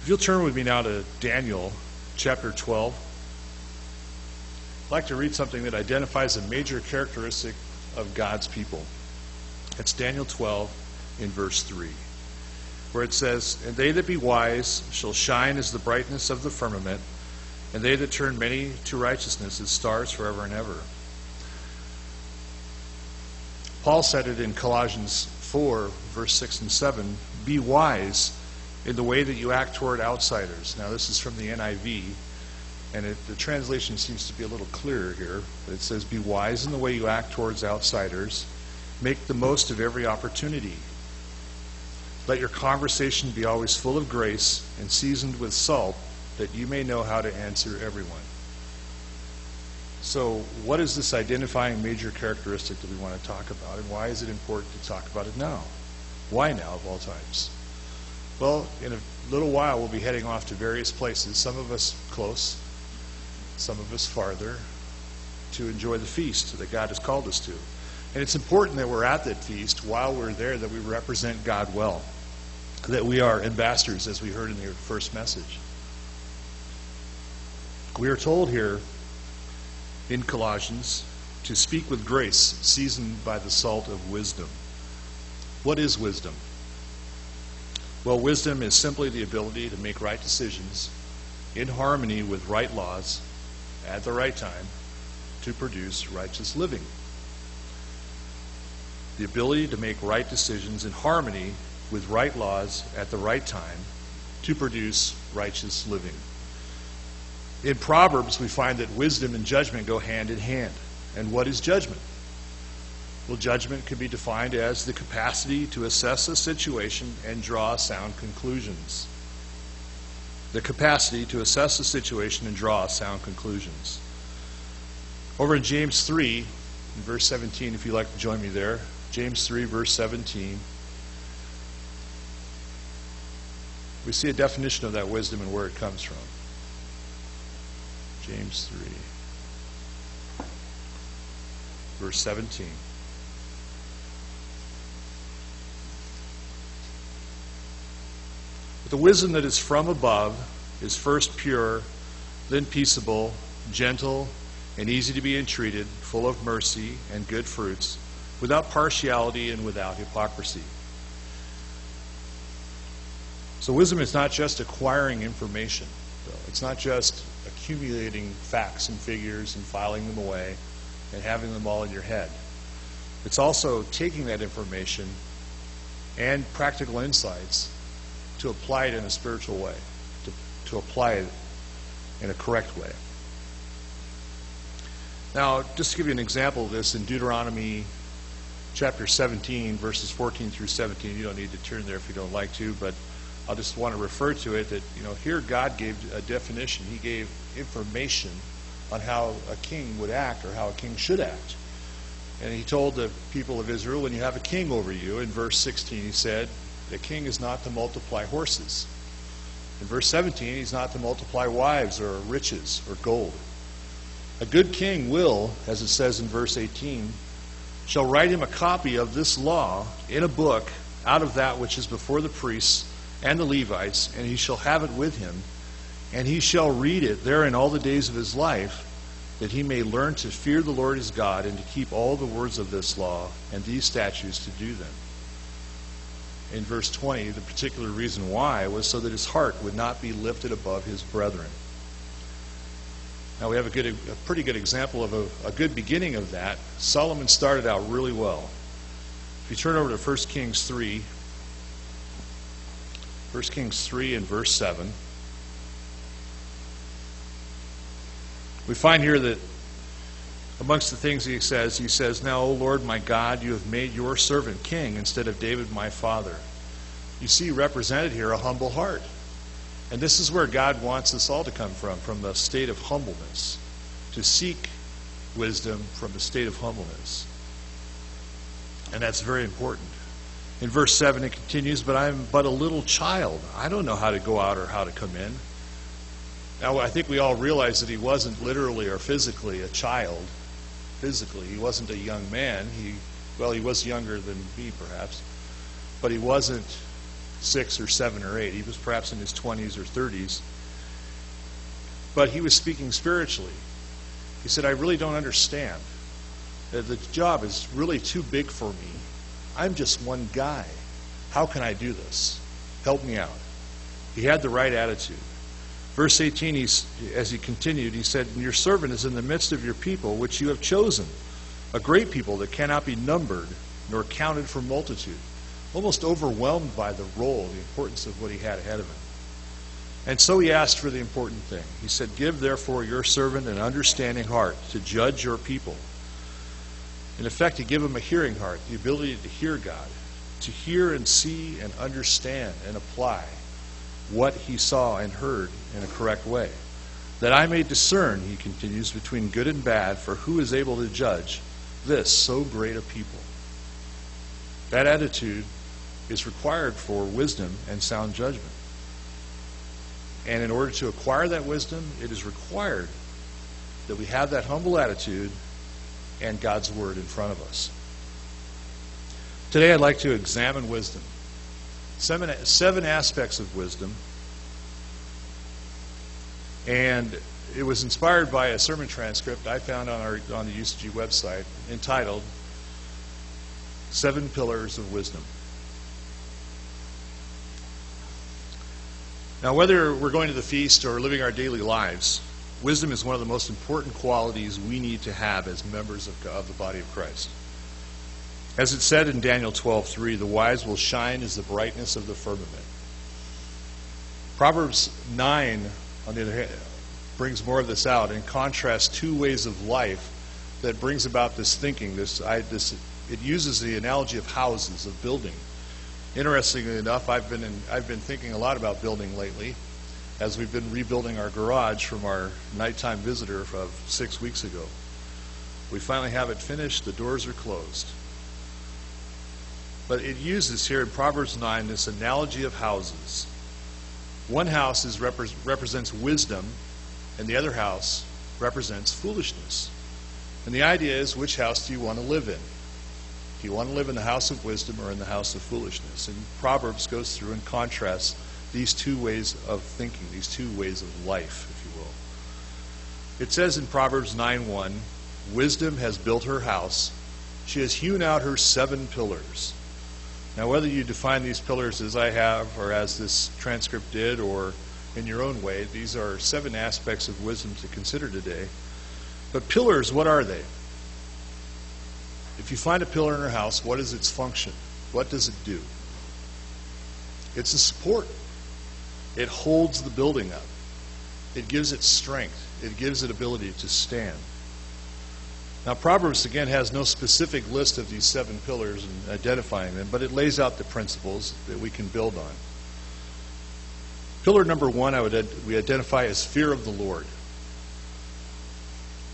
If you'll turn with me now to Daniel chapter 12, I'd like to read something that identifies a major characteristic of God's people. It's Daniel 12 in verse 3, where it says, "And they that be wise shall shine as the brightness of the firmament, and they that turn many to righteousness as stars forever and ever." Paul said it in Colossians 4, verse 6 and 7, "Be wise in the way that you act toward outsiders." Now this is from the NIV, and the translation seems to be a little clearer here. But it says, "Be wise in the way you act towards outsiders. Make the most of every opportunity. Let your conversation be always full of grace and seasoned with salt, that you may know how to answer everyone." So what is this identifying major characteristic that we want to talk about, and why is it important to talk about it now? Why now of all times? Well, in a little while we'll be heading off to various places, some of us close, some of us farther, to enjoy the feast that God has called us to. And it's important that we're at that feast while we're there, that we represent God well, that we are ambassadors, as we heard in the first message. We are told here in Colossians to speak with grace, seasoned by the salt of wisdom. What is wisdom? Well, wisdom is simply the ability to make right decisions in harmony with right laws at the right time to produce righteous living. The ability to make right decisions in harmony with right laws at the right time to produce righteous living. In Proverbs, we find that wisdom and judgment go hand in hand. And what is judgment? Well, judgment can be defined as the capacity to assess a situation and draw sound conclusions. The capacity to assess a situation and draw sound conclusions. Over in James 3, in verse 17, if you'd like to join me there, James 3, verse 17, we see a definition of that wisdom and where it comes from. James 3, verse 17. "But the wisdom that is from above is first pure, then peaceable, gentle, and easy to be entreated, full of mercy and good fruits, without partiality and without hypocrisy." So wisdom is not just acquiring information. It's not just accumulating facts and figures and filing them away and having them all in your head. It's also taking that information and practical insights to apply it in a spiritual way, to apply it in a correct way. Now, just to give you an example of this, in Deuteronomy chapter 17, verses 14 through 17, you don't need to turn there if you don't like to, but I'll just want to refer to it that, here God gave a definition. He gave information on how a king would act or how a king should act. And he told the people of Israel, when you have a king over you, in verse 16 he said, the king is not to multiply horses. In verse 17, he's not to multiply wives or riches or gold. A good king will, as it says in verse 18, shall write him a copy of this law in a book out of that which is before the priests and the Levites, and he shall have it with him, and he shall read it therein all the days of his life, that he may learn to fear the Lord his God and to keep all the words of this law and these statutes to do them. In verse 20, the particular reason why was so that his heart would not be lifted above his brethren. Now we have a pretty good example of a good beginning of that. Solomon started out really well. If you turn over to 1 Kings 3, 1 Kings 3 and verse 7, we find here that amongst the things he says, "Now, O Lord my God, you have made your servant king instead of David my father." You see represented here a humble heart. And this is where God wants us all to come from a state of humbleness, to seek wisdom from a state of humbleness. And that's very important. In verse 7 it continues, "But I am but a little child. I don't know how to go out or how to come in." Now I think we all realize that he wasn't literally or physically a child. Physically, he wasn't a young man. He was younger than me perhaps, but he wasn't 6 or 7 or 8. He was perhaps in his 20s or 30s. But he was speaking spiritually. He said, I really don't understand. The job is really too big for me. I'm just one guy. How can I do this? Help me out. He had the right attitude. Verse 18, as he continued, he said, and your servant is in the midst of your people, which you have chosen, a great people that cannot be numbered nor counted for multitude. Almost overwhelmed by the role, the importance of what he had ahead of him. And so he asked for the important thing. He said, give therefore your servant an understanding heart to judge your people. In effect, he gave him a hearing heart, the ability to hear God, to hear and see and understand and apply what he saw and heard in a correct way. That I may discern, he continues, between good and bad, for who is able to judge this so great a people? That attitude is required for wisdom and sound judgment. And in order to acquire that wisdom, it is required that we have that humble attitude and God's Word in front of us. Today I'd like to examine wisdom. Seven aspects of wisdom. And it was inspired by a sermon transcript I found on the UCG website entitled 7 Pillars of Wisdom. Now, whether we're going to the feast or living our daily lives, wisdom is one of the most important qualities we need to have as members of the body of Christ. As it said in Daniel 12:3, the wise will shine as the brightness of the firmament. Proverbs 9, on the other hand, brings more of this out and contrasts 2 ways of life that brings about this thinking. It uses the analogy of houses, of building. Interestingly enough, I've been thinking a lot about building lately, as we've been rebuilding our garage from our nighttime visitor of 6 weeks ago. We finally have it finished. The doors are closed. But it uses here in Proverbs 9 this analogy of houses. One house represents wisdom, and the other house represents foolishness. And the idea is, which house do you want to live in? Do you want to live in the house of wisdom or in the house of foolishness? And Proverbs goes through and contrasts these 2 ways of thinking, these 2 ways of life, if you will. It says in Proverbs 9:1, wisdom has built her house. She has hewn out her 7 pillars. Now, whether you define these pillars as I have or as this transcript did or in your own way, these are 7 aspects of wisdom to consider today. But pillars, what are they? If you find a pillar in a house, what is its function? What does it do? It's a support. It holds the building up. It gives it strength. It gives it ability to stand. Now, Proverbs, again, has no specific list of these 7 pillars and identifying them, but it lays out the principles that we can build on. Pillar number 1 we identify as fear of the Lord.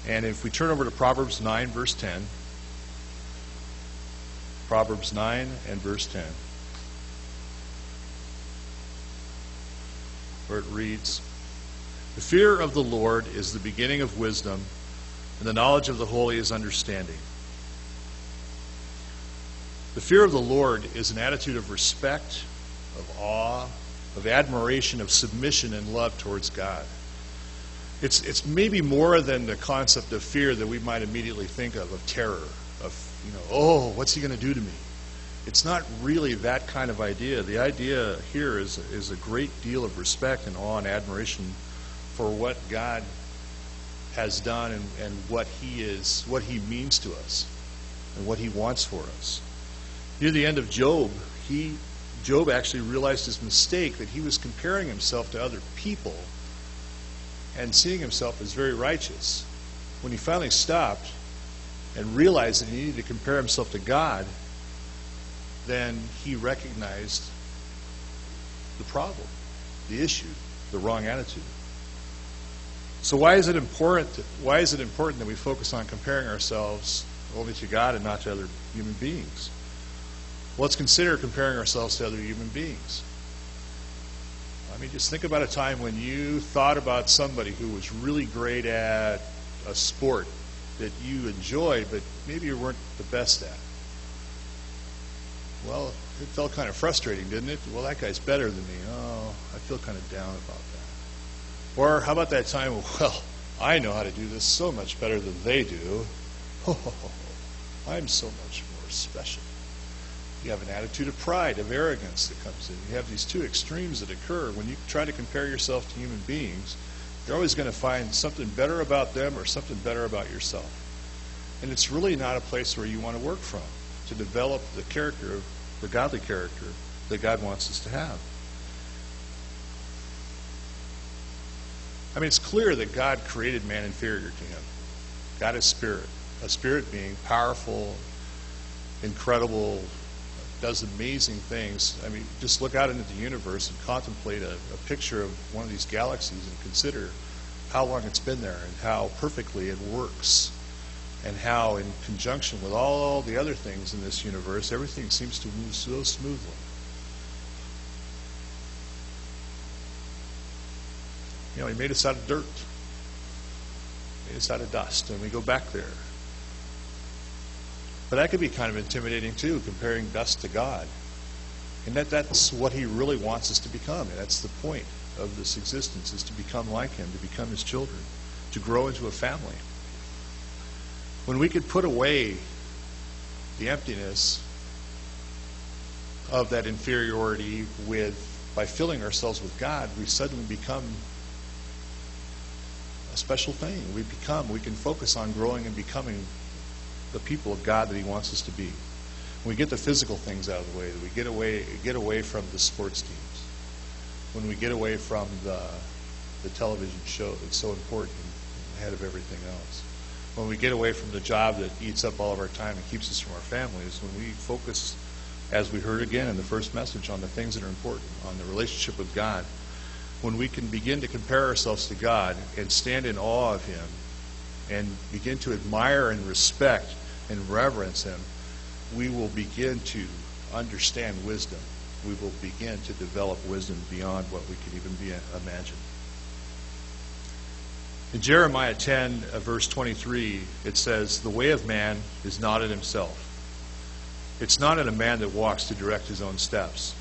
And if we turn over to Proverbs 9, verse 10, Proverbs 9 and verse 10, where it reads, the fear of the Lord is the beginning of wisdom, and the knowledge of the holy is understanding. The fear of the Lord is an attitude of respect, of awe, of admiration, of submission and love towards God. It's maybe more than the concept of fear that we might immediately think of terror, of, oh, what's he going to do to me? It's not really that kind of idea. The idea here is a great deal of respect and awe and admiration for what God has done and what he means to us and what he wants for us. Near the end of Job, Job actually realized his mistake, that he was comparing himself to other people and seeing himself as very righteous. When he finally stopped and realized that he needed to compare himself to God, then he recognized the problem, the issue, the wrong attitude. So why is it important that we focus on comparing ourselves only to God and not to other human beings? Well, let's consider comparing ourselves to other human beings. I mean, just think about a time when you thought about somebody who was really great at a sport that you enjoyed, but maybe you weren't the best at. Well, it felt kind of frustrating, didn't it? Well, that guy's better than me. Oh, I feel kind of down about that. Or how about that time, well, I know how to do this so much better than they do. I'm so much more special. You have an attitude of pride, of arrogance that comes in. You have these two extremes that occur. When you try to compare yourself to human beings, you're always going to find something better about them or something better about yourself. And it's really not a place where you want to work from, to develop the character, the godly character that God wants us to have. I mean, it's clear that God created man inferior to him. God is spirit, a spirit being, powerful, incredible, does amazing things. I mean, just look out into the universe and contemplate a picture of one of these galaxies and consider how long it's been there and how perfectly it works and how in conjunction with all the other things in this universe, everything seems to move so smoothly. You know, he made us out of dirt, made us out of dust, and we go back there. But that could be kind of intimidating too, comparing dust to God. And that's what he really wants us to become. And that's the point of this existence, is to become like him, to become his children, to grow into a family. When we could put away the emptiness of that inferiority by filling ourselves with God, we suddenly become a special thing. We can focus on growing and becoming the people of God that he wants us to be. When we get the physical things out of the way, that we get away from the sports teams, when we get away from the television show that's so important and ahead of everything else, when we get away from the job that eats up all of our time and keeps us from our families, when we focus, as we heard again in the first message, on the things that are important, on the relationship with God, when we can begin to compare ourselves to God and stand in awe of him and begin to admire and respect and reverence him, we will begin to understand wisdom. We will begin to develop wisdom beyond what we can even imagine. In Jeremiah 10, verse 23, it says, "The way of man is not in himself. It's not in a man that walks to direct his own steps."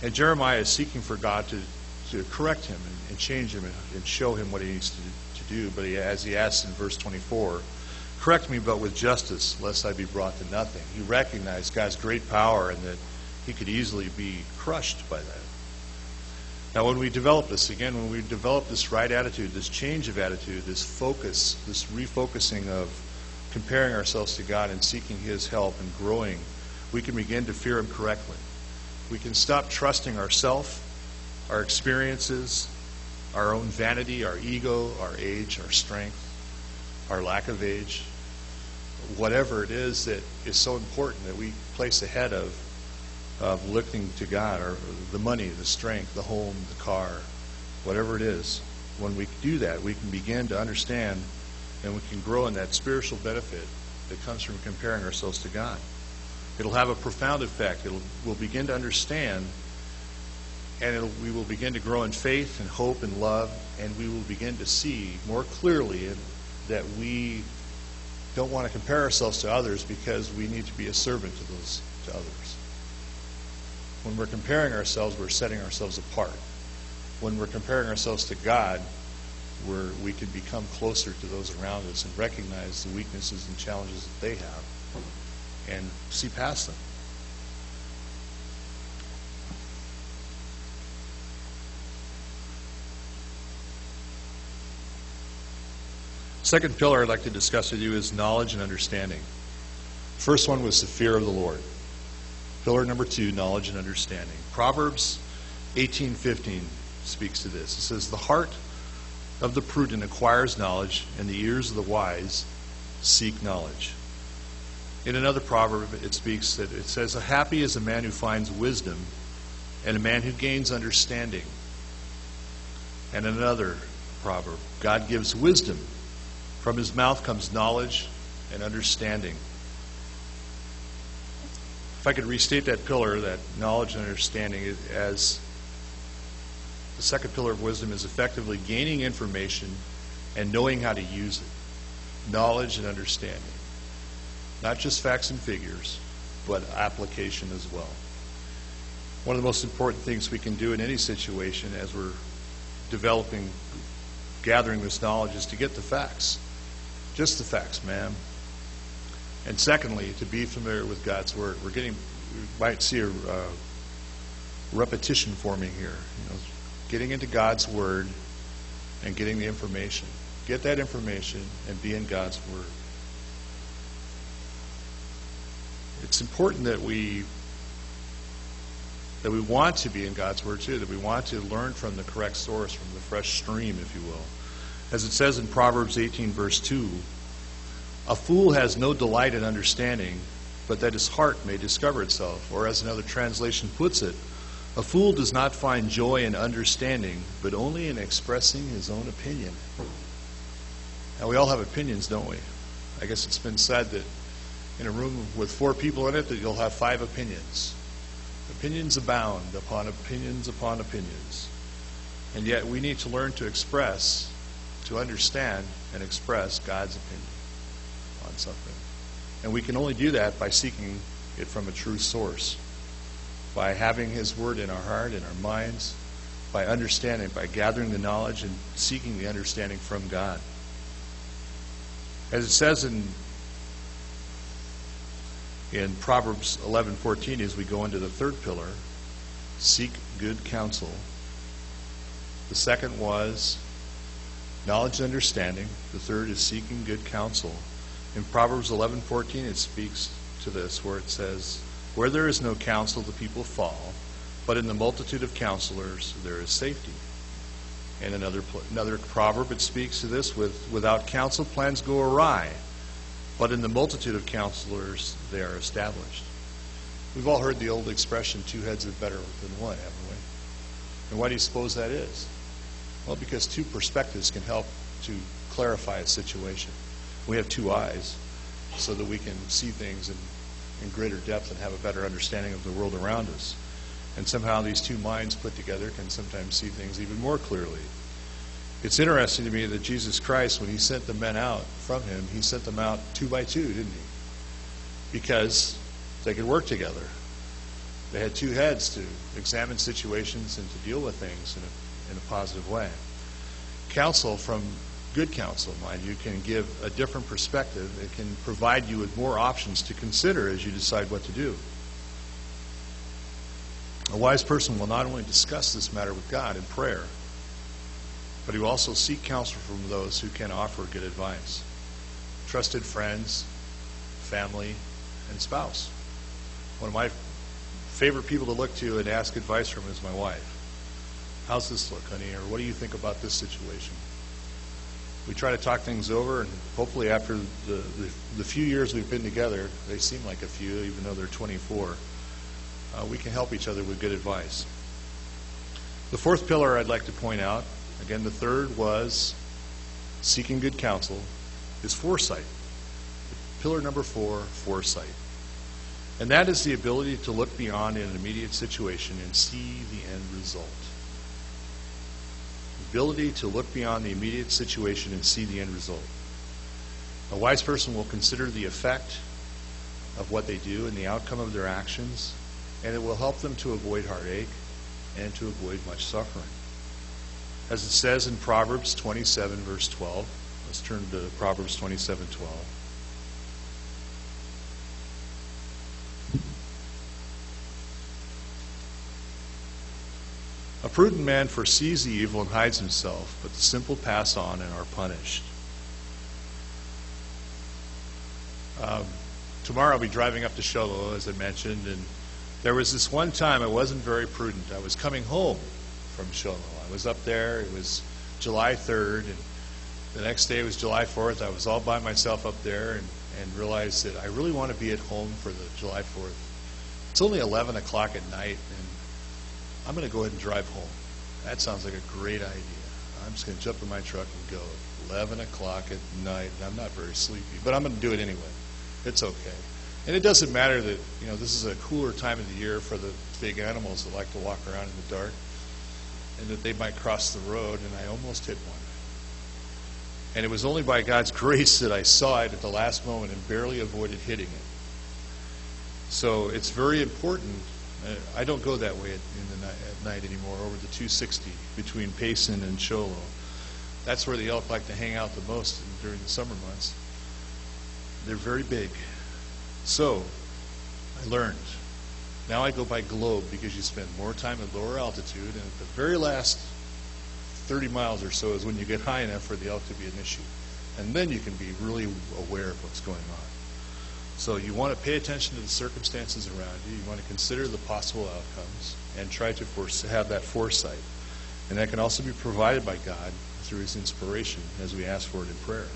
And Jeremiah is seeking for God to correct him and change him and show him what he needs to do. But as he asks in verse 24, "Correct me, but with justice, lest I be brought to nothing." He recognized God's great power and that he could easily be crushed by that. Now, when we develop this right attitude, this change of attitude, this focus, this refocusing of comparing ourselves to God and seeking his help and growing, we can begin to fear him correctly. We can stop trusting ourselves, our experiences, our own vanity, our ego, our age, our strength, our lack of age, whatever it is that is so important that we place ahead of looking to God, or the money, the strength, the home, the car, whatever it is. When we do that, we can begin to understand and we can grow in that spiritual benefit that comes from comparing ourselves to God. It'll have a profound effect. We'll begin to understand, and we will begin to grow in faith and hope and love, and we will begin to see more clearly that we don't want to compare ourselves to others because we need to be a servant to others. When we're comparing ourselves, we're setting ourselves apart. When we're comparing ourselves to God, we can become closer to those around us and recognize the weaknesses and challenges that they have and see past them. Second pillar I'd like to discuss with you is knowledge and understanding. First one was the fear of the Lord. Pillar number 2, knowledge and understanding. Proverbs 18:15 speaks to this. It says, "The heart of the prudent acquires knowledge, and the ears of the wise seek knowledge." In another proverb, it says, "Happy is a man who finds wisdom, and a man who gains understanding." And another proverb, "God gives wisdom. From his mouth comes knowledge and understanding." If I could restate that pillar, that knowledge and understanding, as the second pillar of wisdom is effectively gaining information and knowing how to use it. Knowledge and understanding. Not just facts and figures, but application as well. One of the most important things we can do in any situation as we're gathering this knowledge is to get the facts. Just the facts, ma'am. And secondly, to be familiar with God's Word. We might see a repetition forming here. Getting into God's Word and getting the information. Get that information and be in God's Word. It's important that we want to be in God's Word too, that we want to learn from the correct source, from the fresh stream, if you will. As it says in Proverbs 18, verse 2, a fool has no delight in understanding, but that his heart may discover itself. Or as another translation puts it, a fool does not find joy in understanding, but only in expressing his own opinion. Now, we all have opinions, don't we? I guess it's been said that in a room with 4 people in it, that you'll have 5 opinions. Opinions abound upon opinions upon opinions. And yet we need to learn to express, to understand and express God's opinion on something. And we can only do that by seeking it from a true source, by having His Word in our heart, in our minds, by understanding, by gathering the knowledge and seeking the understanding from God. As it says in Proverbs 11:14, as we go into the third pillar, seek good counsel. The second was knowledge and understanding. The third is seeking good counsel. In Proverbs 11:14, it speaks to this, where it says, where there is no counsel, the people fall, but in the multitude of counselors there is safety. And another proverb, it speaks to this, without counsel plans go awry, but in the multitude of counselors they are established. We've all heard the old expression, 2 heads are better than one, haven't we? And why do you suppose that is? Well, because 2 perspectives can help to clarify a situation. We have 2 eyes so that we can see things in greater depth and have a better understanding of the world around us. And somehow these 2 minds put together can sometimes see things even more clearly. It's interesting to me that Jesus Christ, when He sent the men out from Him, He sent them out 2 by 2, didn't He? Because they could work together. They had 2 heads to examine situations and to deal with things in a positive way. Counsel, from good counsel, mind you, can give a different perspective. It can provide you with more options to consider as you decide what to do. A wise person will not only discuss this matter with God in prayer, but he will also seek counsel from those who can offer good advice. Trusted friends, family, and spouse. One of my favorite people to look to and ask advice from is my wife. How's this look, honey? Or what do you think about this situation? We try to talk things over, and hopefully after the few years we've been together, they seem like a few, even though they're 24, we can help each other with good advice. The fourth pillar I'd like to point out, again, the third was seeking good counsel, is foresight. Pillar number 4, foresight. And that is the ability to look beyond an immediate situation and see the end result. The ability to look beyond the immediate situation and see the end result. A wise person will consider the effect of what they do and the outcome of their actions, and it will help them to avoid heartache and to avoid much suffering. As it says in Proverbs 27, verse 12, let's turn to Proverbs 27:12. A prudent man foresees the evil and hides himself, but the simple pass on and are punished. Tomorrow I'll be driving up to Shiloh, as I mentioned, and there was this one time I wasn't very prudent. I was coming home from Shiloh. I was up there. It was July 3rd, and the next day was July 4th. I was all by myself up there and realized that I really want to be at home for the July 4th. It's only 11 o'clock at night, and I'm going to go ahead and drive home. That sounds like a great idea. I'm just going to jump in my truck and go. 11 o'clock at night, and I'm not very sleepy, but I'm going to do it anyway. It's okay. And it doesn't matter that, this is a cooler time of the year for the big animals that like to walk around in the dark, and that they might cross the road, and I almost hit one. And it was only by God's grace that I saw it at the last moment and barely avoided hitting it. So it's very important. I don't go that way at night anymore, over the 260 between Payson and Cholo. That's where the elk like to hang out the most during the summer months. They're very big. So I learned. Now I go by globe because you spend more time at lower altitude, and at the very last 30 miles or so is when you get high enough for the elk to be an issue. And then you can be really aware of what's going on. So you want to pay attention to the circumstances around you. You want to consider the possible outcomes and try to have that foresight. And that can also be provided by God through his inspiration as we ask for it in prayer.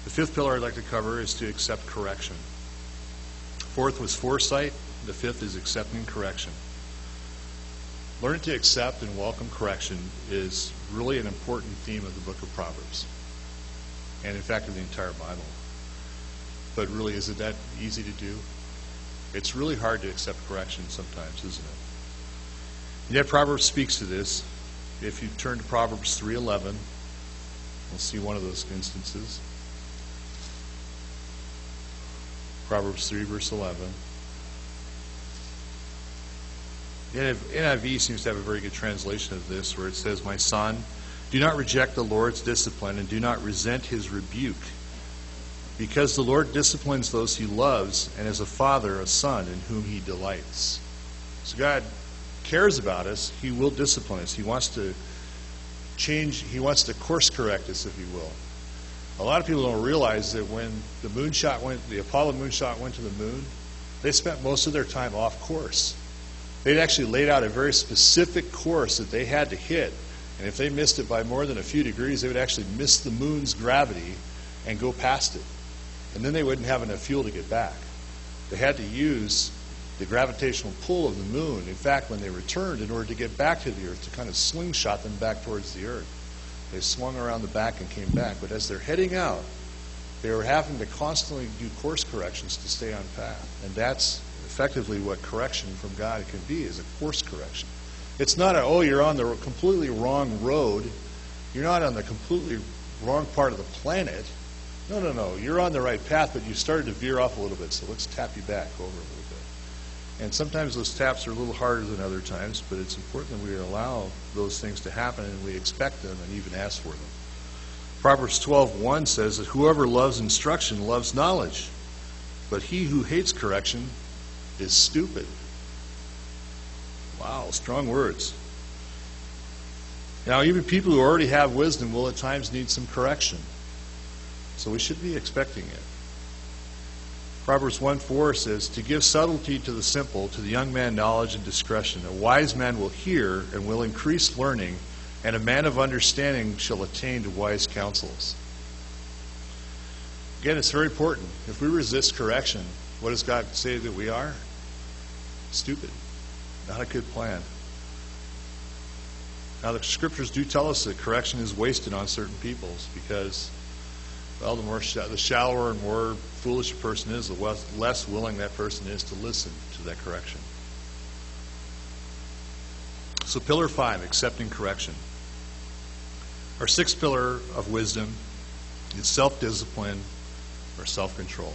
The fifth pillar I'd like to cover is to accept correction. Fourth was foresight. The fifth is accepting correction. Learning to accept and welcome correction is really an important theme of the book of Proverbs. And in fact, of the entire Bible. But really, is it that easy to do? It's really hard to accept correction sometimes, isn't it? And yet Proverbs speaks to this. If you turn to Proverbs 3:11, we'll see one of those instances. Proverbs 3, verse 11. The NIV seems to have a very good translation of this, where it says, "My son, do not reject the Lord's discipline, and do not resent his rebuke. Because the Lord disciplines those he loves, and as a father, a son in whom he delights." So God cares about us. He will discipline us. He wants to change. He wants to course correct us, if you will. A lot of people don't realize that when the Apollo moonshot went to the moon, they spent most of their time off course. They'd actually laid out a very specific course that they had to hit, and if they missed it by more than a few degrees, they would actually miss the moon's gravity and go past it. And then they wouldn't have enough fuel to get back. They had to use the gravitational pull of the moon. In fact, when they returned, in order to get back to the Earth, to kind of slingshot them back towards the Earth, they swung around the back and came back. But as they're heading out, they were having to constantly do course corrections to stay on path. And that's effectively what correction from God can be, is a course correction. It's not you're on the completely wrong road. You're not on the completely wrong part of the planet. No. You're on the right path, but you started to veer off a little bit, so let's tap you back over a little bit. And sometimes those taps are a little harder than other times, but it's important that we allow those things to happen, and we expect them and even ask for them. Proverbs 12:1 says that whoever loves instruction loves knowledge, but he who hates correction is stupid. Wow, strong words. Now, even people who already have wisdom will at times need some correction. So we should be expecting it. Proverbs 1:4 says, "To give subtlety to the simple, to the young man knowledge and discretion. A wise man will hear and will increase learning, and a man of understanding shall attain to wise counsels." Again, it's very important. If we resist correction, what does God say that we are? Stupid. Not a good plan. Now, the scriptures do tell us that correction is wasted on certain peoples because, well, the shallower and more foolish a person is, the less willing that person is to listen to that correction. So pillar 5, accepting correction. Our sixth pillar of wisdom is self-discipline or self-control.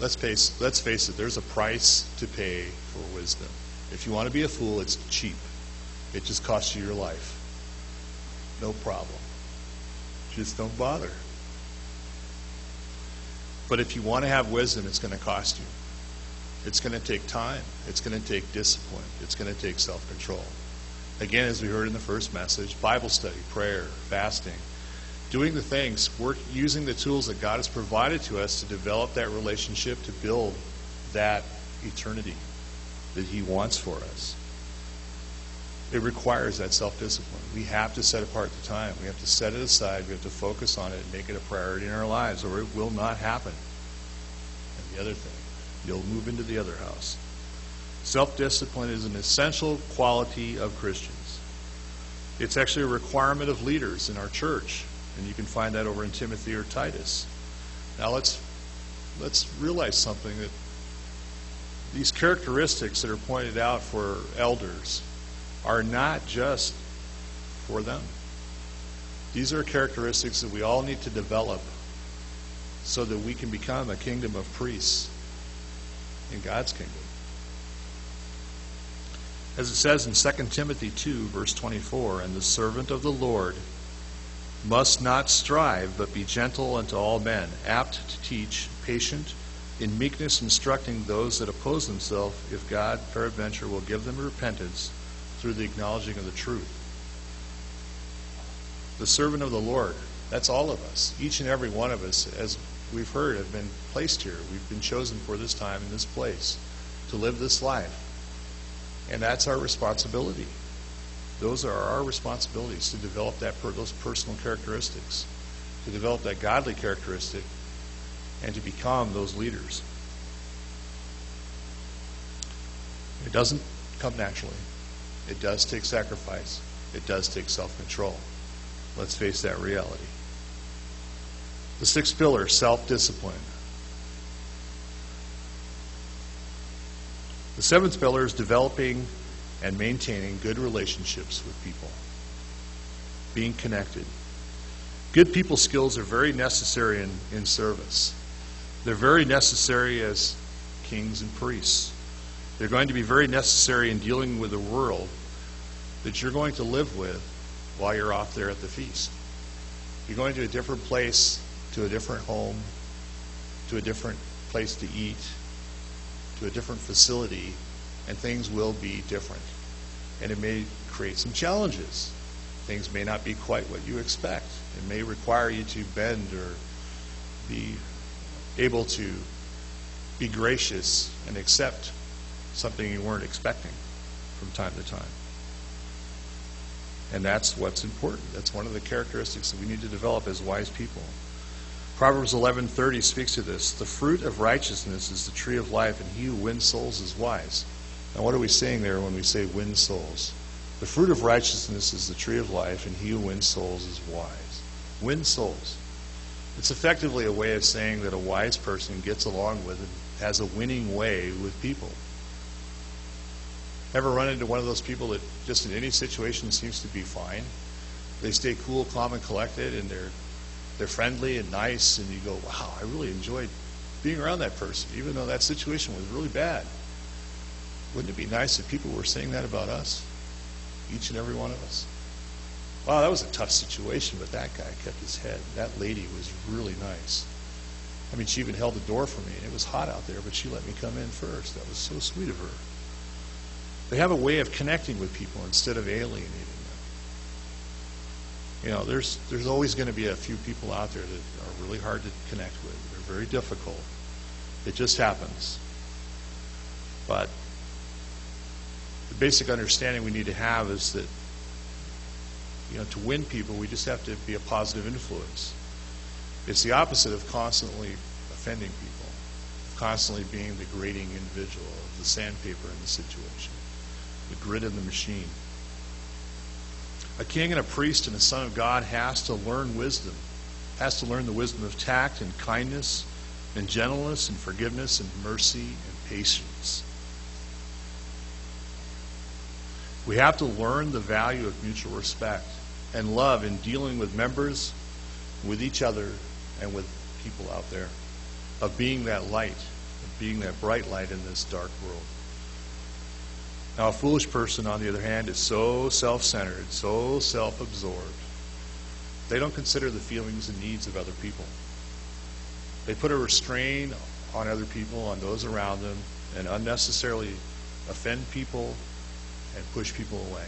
Let's face it, there's a price to pay for wisdom. If you want to be a fool, it's cheap. It just costs you your life. No problem. Just don't bother. But if you want to have wisdom, it's going to cost you. It's going to take time. It's going to take discipline. It's going to take self-control. Again, as we heard in the first message, Bible study, prayer, fasting, doing the things, using the tools that God has provided to us to develop that relationship, to build that eternity that He wants for us. It requires that self-discipline. We have to set apart the time. We have to set it aside. We have to focus on it and make it a priority in our lives, or it will not happen. And the other thing, you'll move into the other house. Self-discipline is an essential quality of Christians. It's actually a requirement of leaders in our church, and you can find that over in Timothy or Titus. Now let's realize something, that these characteristics that are pointed out for elders are not just for them. These are characteristics that we all need to develop so that we can become a kingdom of priests. in God's kingdom. As it says in 2 Timothy 2, verse 24, "And the servant of the Lord must not strive, but be gentle unto all men, apt to teach, patient, in meekness instructing those that oppose themselves, if God peradventure will give them repentance through the acknowledging of the truth." The servant of the Lord, that's all of us. Each and every one of us, as we've heard, have been placed here. We've been chosen for this time in this place to live this life. And that's our responsibility. Those are our responsibilities, to develop those personal characteristics, to develop that godly characteristic, and to become those leaders. It doesn't come naturally. It does take sacrifice. It does take self-control. Let's face that reality. The sixth pillar, self-discipline. The seventh pillar is developing and maintaining good relationships with people. Being connected. Good people skills are very necessary in service. They're very necessary as kings and priests. They're going to be very necessary in dealing with the world that you're going to live with while you're off there at the feast. You're going to a different place, to a different home, to a different place to eat, to a different facility, and things will be different. And it may create some challenges. Things may not be quite what you expect. It may require you to bend or be able to be gracious and accept something you weren't expecting from time to time. And that's what's important. That's one of the characteristics that we need to develop as wise people. Proverbs 11:30 speaks to this. "The fruit of righteousness is the tree of life, and he who wins souls is wise." Now what are we saying there when we say win souls? The fruit of righteousness is the tree of life, and he who wins souls is wise. Win souls. It's effectively a way of saying that a wise person gets along with and has a winning way with people. Ever run into one of those people that just in any situation seems to be fine? They stay cool, calm, and collected, and they're friendly and nice, and you go, wow, I really enjoyed being around that person, even though that situation was really bad. Wouldn't it be nice if people were saying that about us? Each and every one of us. Wow, that was a tough situation, but that guy kept his head. That lady was really nice. I mean, she even held the door for me, and it was hot out there, but she let me come in first. That was so sweet of her. They have a way of connecting with people instead of alienating them. You know, there's always going to be a few people out there that are really hard to connect with. They're very difficult. It just happens. But the basic understanding we need to have is that, you know, to win people, we just have to be a positive influence. It's the opposite of constantly offending people, constantly being the grating individual, the sandpaper in the situation, the grit in the machine. A king and a priest and a son of God has to learn wisdom, has to learn the wisdom of tact and kindness and gentleness and forgiveness and mercy and patience. We have to learn the value of mutual respect and love in dealing with members, with each other, and with people out there, of being that light, of being that bright light in this dark world. Now, a foolish person, on the other hand, is so self-centered, so self-absorbed. They don't consider the feelings and needs of other people. They put a restraint on other people, on those around them, and unnecessarily offend people and push people away.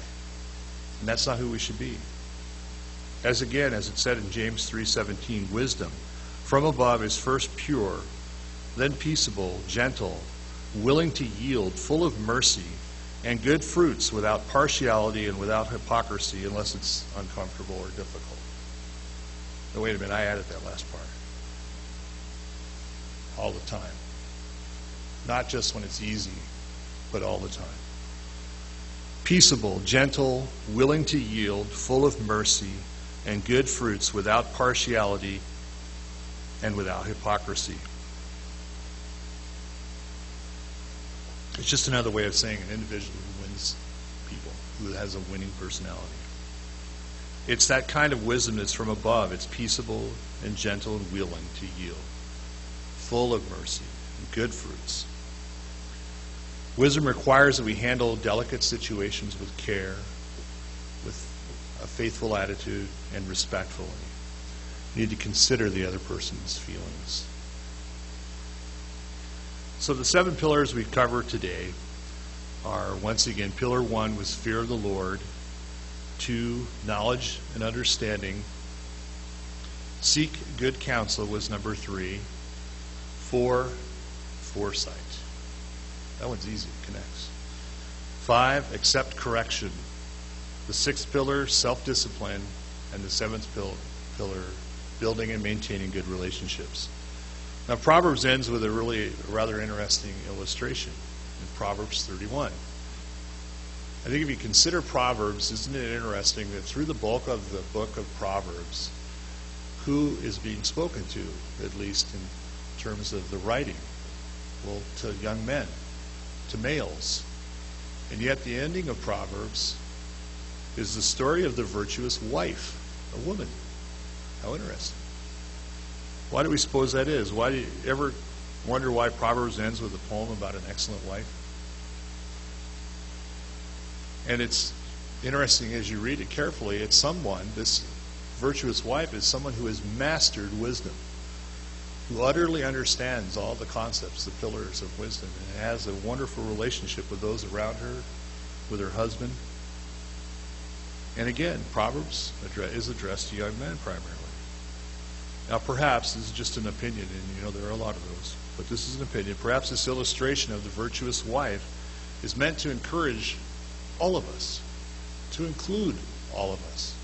And that's not who we should be. As it said in James 3:17, wisdom from above is first pure, then peaceable, gentle, willing to yield, full of mercy, and good fruits, without partiality and without hypocrisy, unless it's uncomfortable or difficult. No, wait a minute, I added that last part. All the time. Not just when it's easy, but all the time. Peaceable, gentle, willing to yield, full of mercy, and good fruits, without partiality and without hypocrisy. It's just another way of saying an individual who wins people, who has a winning personality. It's that kind of wisdom that's from above. It's peaceable and gentle and willing to yield, full of mercy and good fruits, Wisdom requires that we handle delicate situations with care, with a faithful attitude, and respectfully. We need to consider the other person's feelings. So the 7 pillars we cover today are, once again, pillar 1 was fear of the Lord. 2, knowledge and understanding. Seek good counsel was number 3. 4, foresight. That one's easy, it connects. 5, accept correction. The 6th pillar, self-discipline. And the 7th pillar, building and maintaining good relationships. Now, Proverbs ends with a rather interesting illustration in Proverbs 31. I think if you consider Proverbs, isn't it interesting that through the bulk of the book of Proverbs, who is being spoken to, at least in terms of the writing? Well, to young men, to males. And yet the ending of Proverbs is the story of the virtuous wife, a woman. How interesting. Why do we suppose that is? Why do you ever wonder why Proverbs ends with a poem about an excellent wife? And it's interesting as you read it carefully, it's someone, this virtuous wife is someone who has mastered wisdom, who utterly understands all the concepts, the pillars of wisdom, and has a wonderful relationship with those around her, with her husband. And again, Proverbs is addressed to young men primarily. Now perhaps, this is just an opinion, and there are a lot of those, but this is an opinion, perhaps this illustration of the virtuous wife is meant to encourage all of us, to include all of us,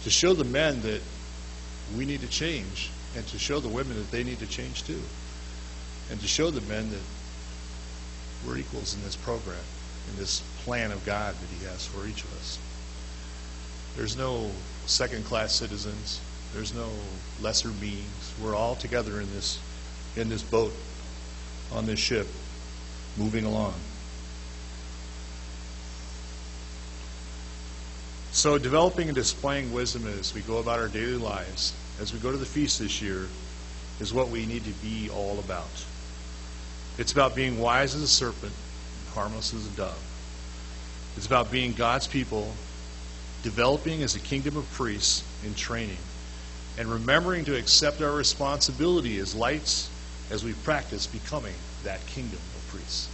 to show the men that we need to change, and to show the women that they need to change too, and to show the men that we're equals in this program, in this plan of God that He has for each of us. There's no second-class citizens. There's no lesser beings. We're all together in this boat, on this ship, moving along. So developing and displaying wisdom as we go about our daily lives, as we go to the feast this year, is what we need to be all about. It's about being wise as a serpent, harmless as a dove. It's about being God's people, developing as a kingdom of priests in training, and remembering to accept our responsibility as lights as we practice becoming that kingdom of priests.